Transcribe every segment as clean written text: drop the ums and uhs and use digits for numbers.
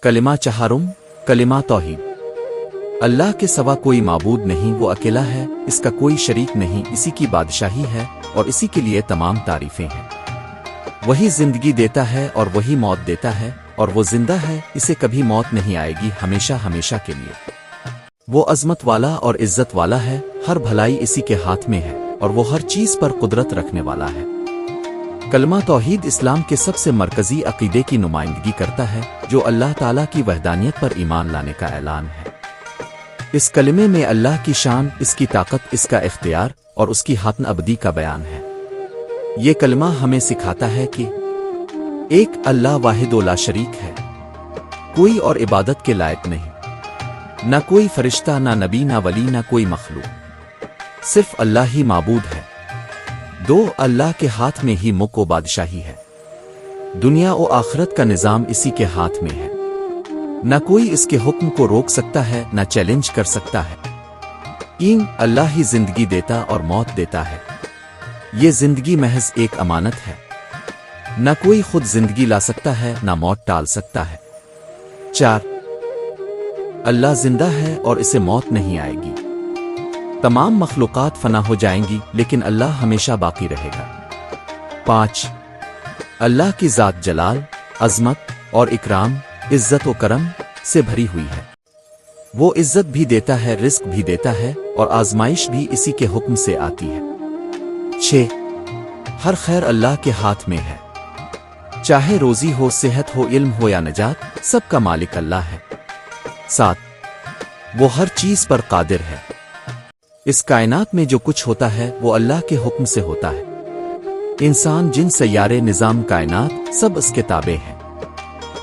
کلمہ چہارم، کلمہ توحید۔ اللہ کے سوا کوئی معبود نہیں، وہ اکیلا ہے، اس کا کوئی شریک نہیں، اسی کی بادشاہی ہے اور اسی کے لیے تمام تعریفیں ہیں۔ وہی زندگی دیتا ہے اور وہی موت دیتا ہے، اور وہ زندہ ہے، اسے کبھی موت نہیں آئے گی، ہمیشہ ہمیشہ کے لیے۔ وہ عظمت والا اور عزت والا ہے، ہر بھلائی اسی کے ہاتھ میں ہے، اور وہ ہر چیز پر قدرت رکھنے والا ہے۔ کلمہ توحید اسلام کے سب سے مرکزی عقیدے کی نمائندگی کرتا ہے، جو اللہ تعالیٰ کی وحدانیت پر ایمان لانے کا اعلان ہے۔ اس کلمے میں اللہ کی شان، اس کی طاقت، اس کا اختیار اور اس کی حتم ابدی کا بیان ہے۔ یہ کلمہ ہمیں سکھاتا ہے کہ ایک اللہ واحد و لا شریک ہے، کوئی اور عبادت کے لائق نہیں، نہ کوئی فرشتہ، نہ نبی، نہ ولی، نہ کوئی مخلوق، صرف اللہ ہی معبود ہے۔ دو، اللہ کے ہاتھ میں ہی ملک و بادشاہی ہے، دنیا و آخرت کا نظام اسی کے ہاتھ میں ہے، نہ کوئی اس کے حکم کو روک سکتا ہے، نہ چیلنج کر سکتا ہے۔ تین، اللہ ہی زندگی دیتا اور موت دیتا ہے، یہ زندگی محض ایک امانت ہے، نہ کوئی خود زندگی لا سکتا ہے، نہ موت ٹال سکتا ہے۔ چار، اللہ زندہ ہے اور اسے موت نہیں آئے گی، تمام مخلوقات فنا ہو جائیں گی لیکن اللہ ہمیشہ باقی رہے گا۔ پانچ، اللہ کی ذات جلال، عظمت اور اکرام، عزت و کرم سے بھری ہوئی ہے، وہ عزت بھی دیتا ہے، رزق بھی دیتا ہے، اور آزمائش بھی اسی کے حکم سے آتی ہے۔ چھ، ہر خیر اللہ کے ہاتھ میں ہے، چاہے روزی ہو، صحت ہو، علم ہو یا نجات، سب کا مالک اللہ ہے۔ سات، وہ ہر چیز پر قادر ہے، اس کائنات میں جو کچھ ہوتا ہے وہ اللہ کے حکم سے ہوتا ہے، انسان، جن، سیارے، نظام، کائنات سب اس کے تابع ہیں۔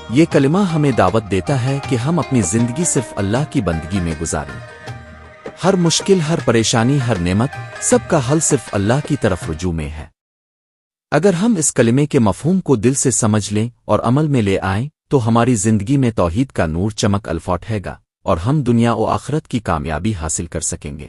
یہ کلمہ ہمیں دعوت دیتا ہے کہ ہم اپنی زندگی صرف اللہ کی بندگی میں گزاریں، ہر مشکل، ہر پریشانی، ہر نعمت، سب کا حل صرف اللہ کی طرف رجوع میں ہے۔ اگر ہم اس کلمے کے مفہوم کو دل سے سمجھ لیں اور عمل میں لے آئیں تو ہماری زندگی میں توحید کا نور چمک الفاٹ ہے گا، اور ہم دنیا و آخرت کی کامیابی حاصل کر سکیں گے۔